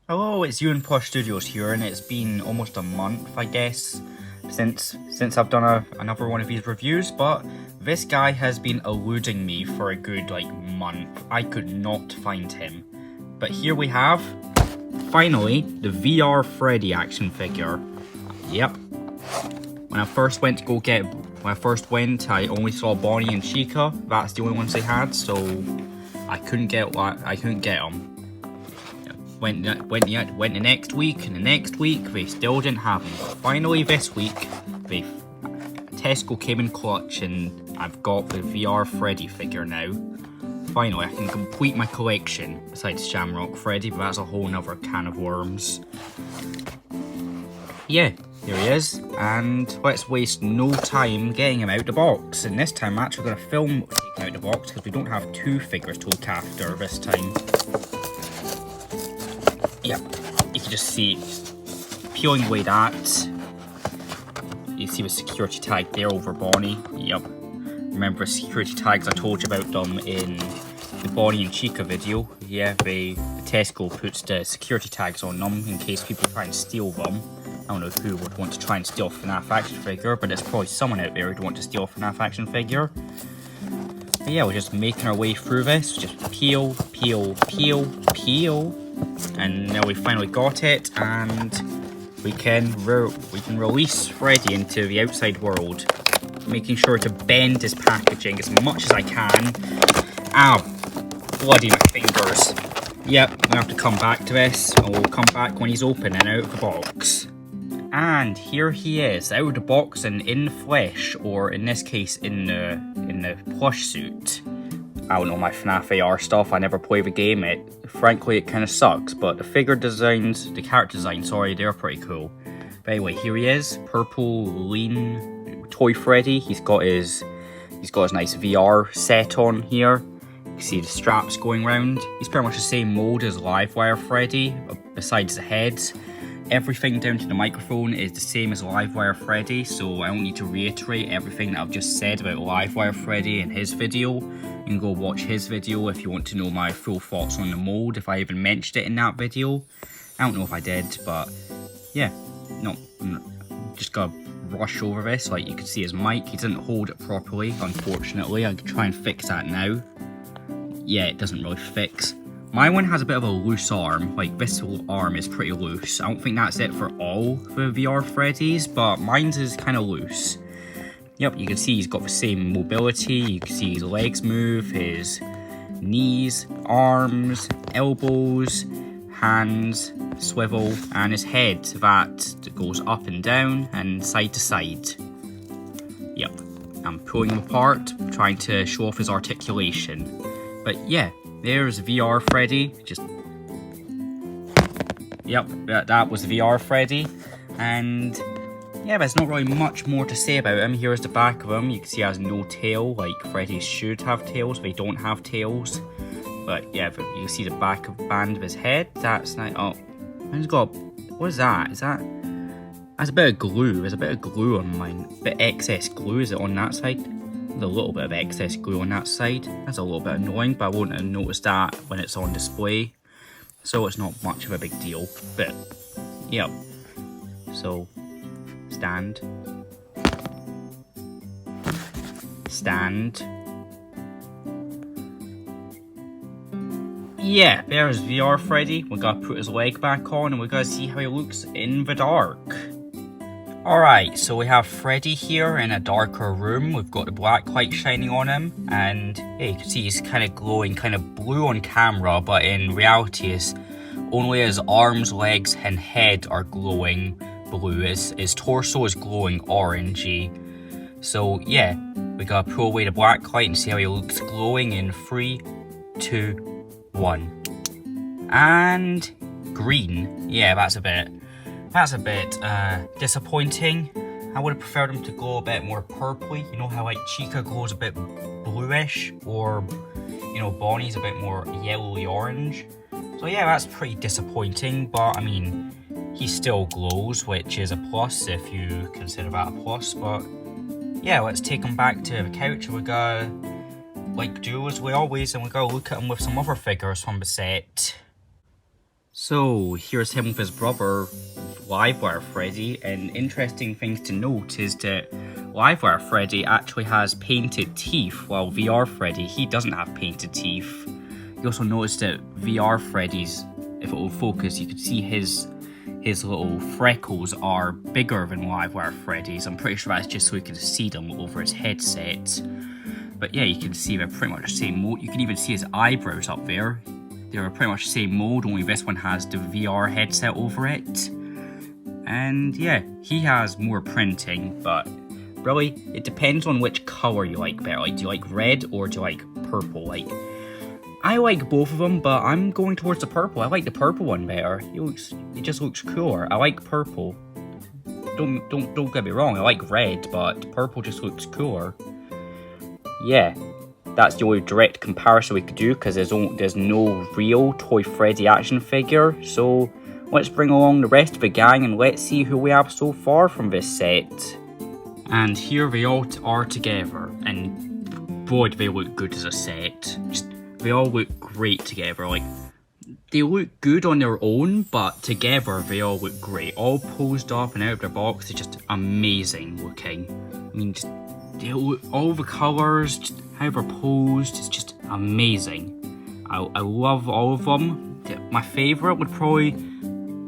Hello, it's Untitled Studios here, and it's been almost a month, I guess, since I've done another one of these reviews, but this guy has been eluding me for a good, month. I could not find him. But here we have, finally, the VR Freddy action figure. Yep. When I first went, I only saw Bonnie and Chica. That's the only ones they had, so I couldn't get them. Went the next week, and the next week, they still didn't have them. But finally, this week, Tesco came in clutch, and I've got the VR Freddy figure now. Finally, I can complete my collection, besides Shamrock Freddy, but that's a whole nother can of worms. Yeah, here he is, and let's waste no time getting him out the box. And this time, I'm actually going to film taking out the box, because we don't have two figures to look after this time. Yep, you can just see peeling away that. You see the security tag there over Bonnie. Yep. Remember the security tags I told you about them in the Bonnie and Chica video? Yeah, the Tesco puts the security tags on them in case people try and steal them. I don't know who would want to try and steal a FNAF action figure, but there's probably someone out there who'd want to steal a FNAF action figure. But yeah, we're just making our way through this. Just peel, peel, peel, peel. And now we finally got it, and we can release Freddy into the outside world, making sure to bend his packaging as much as I can. Ow! Bloody my fingers. Yep, I'm gonna have to come back to this, and we'll come back when he's open and out of the box. And here he is, out of the box and in the flesh, or in this case, in the plush suit. I don't know my FNAF AR stuff, I never play the game, frankly it kind of sucks, but the character designs, they're pretty cool. But anyway, here he is, purple, lean, toy Freddy. He's got his nice VR set on here. You can see the straps going round. He's pretty much the same mold as Livewire Freddy, besides the heads. Everything down to the microphone is the same as Livewire Freddy, so I don't need to reiterate everything that I've just said about Livewire Freddy in his video. You can go watch his video if you want to know my full thoughts on the mold, if I even mentioned it in that video. I don't know if I did, but yeah, just gotta rush over this. Like, you can see his mic, he doesn't hold it properly, unfortunately. I could try and fix that now. Yeah, it doesn't really fix. My one has a bit of a loose arm, like this whole arm is pretty loose. I don't think that's it for all the VR Freddys, but mine's is kind of loose. Yep, you can see he's got the same mobility, you can see his legs move, his knees, arms, elbows, hands, swivel, and his head that goes up and down and side to side. Yep, I'm pulling him apart, trying to show off his articulation. But yeah, there's VR Freddy. Yep, that was VR Freddy. And yeah, there's not really much more to say about him. Here's the back of him. You can see he has no tail, like Freddy should have tails, but they don't have tails. But yeah, you can see the back of the band of his head. That's nice. Oh, he's got, what is that? That's a bit of glue. There's a bit of glue on mine. A bit of excess glue, is it on that side? There's a little bit of excess glue on that side. That's a little bit annoying, but I won't have noticed that when it's on display. So it's not much of a big deal. But, yep. So, stand. Yeah, there's VR Freddy. We gotta put his leg back on and we gotta see how he looks in the dark. Alright, so we have Freddy here in a darker room. We've got the black light shining on him, and yeah, you can see he's kind of glowing, kind of blue on camera, but in reality only his arms, legs and head are glowing blue. His torso is glowing orangey. So yeah, we gotta pull away the black light and see how he looks glowing in 3, 2, 1. And green. Yeah, that's a bit disappointing. I would have preferred him to glow a bit more purpley. You know how like Chica glows a bit bluish, or you know, Bonnie's a bit more yellowy orange. So yeah, that's pretty disappointing, but I mean, he still glows, which is a plus if you consider that a plus. But yeah, let's take him back to the couch and we gotta do as we always, and we gotta look at him with some other figures from the set. So here's him with his brother, Livewire Freddy, and interesting things to note is that Livewire Freddy actually has painted teeth, while VR Freddy, he doesn't have painted teeth. You also notice that VR Freddy's, if it will focus, you can see his little freckles are bigger than Livewire Freddy's. I'm pretty sure that's just so you can see them over his headset. But yeah, you can see they're pretty much the same mold. You can even see his eyebrows up there. They're pretty much the same mold, only this one has the VR headset over it. And yeah, he has more printing, but really, it depends on which colour you like better. Like, do you like red or do you like purple? Like, I like both of them, but I'm going towards the purple. I like the purple one better. It just looks cooler. I like purple. Don't get me wrong. I like red, but purple just looks cooler. Yeah, that's the only direct comparison we could do because there's no real Toy Freddy action figure. So let's bring along the rest of the gang and let's see who we have so far from this set. And here they all are together, and boy do they look good as a set. They all look great together. Like, they look good on their own, but together they all look great. All posed up and out of their box, they're just amazing looking. I mean, just all the colours, just how they're posed, it's just amazing. I love all of them. My favourite would probably,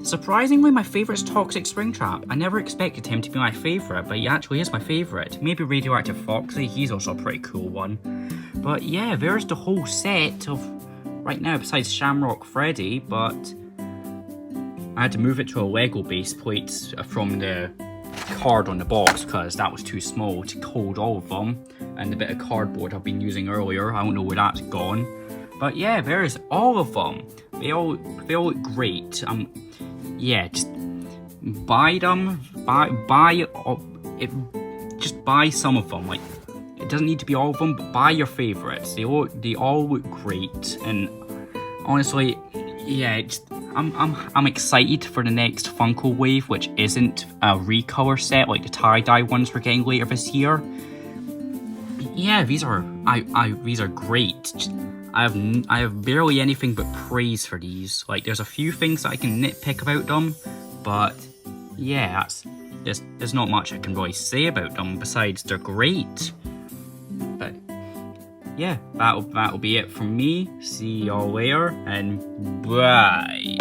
surprisingly, my favourite is Toxic Springtrap. I never expected him to be my favourite, but he actually is my favourite. Maybe Radioactive Foxy, he's also a pretty cool one. But yeah, there's the whole set of, right now, besides Shamrock Freddy, but I had to move it to a Lego base plate from the card on the box because that was too small to hold all of them, and the bit of cardboard I've been using earlier, I don't know where that's gone. But yeah, there's all of them. They all look great. Yeah, just buy them. Just buy some of them. Like, it doesn't need to be all of them, but buy your favorites. They all look great, and honestly, yeah, I'm excited for the next Funko wave, which isn't a recolor set like the tie-dye ones we're getting later this year. Yeah, these are great. I have barely anything but praise for these. Like, there's a few things that I can nitpick about them, but yeah, there's not much I can really say about them besides they're great. But yeah, that'll be it from me. See y'all later, and bye.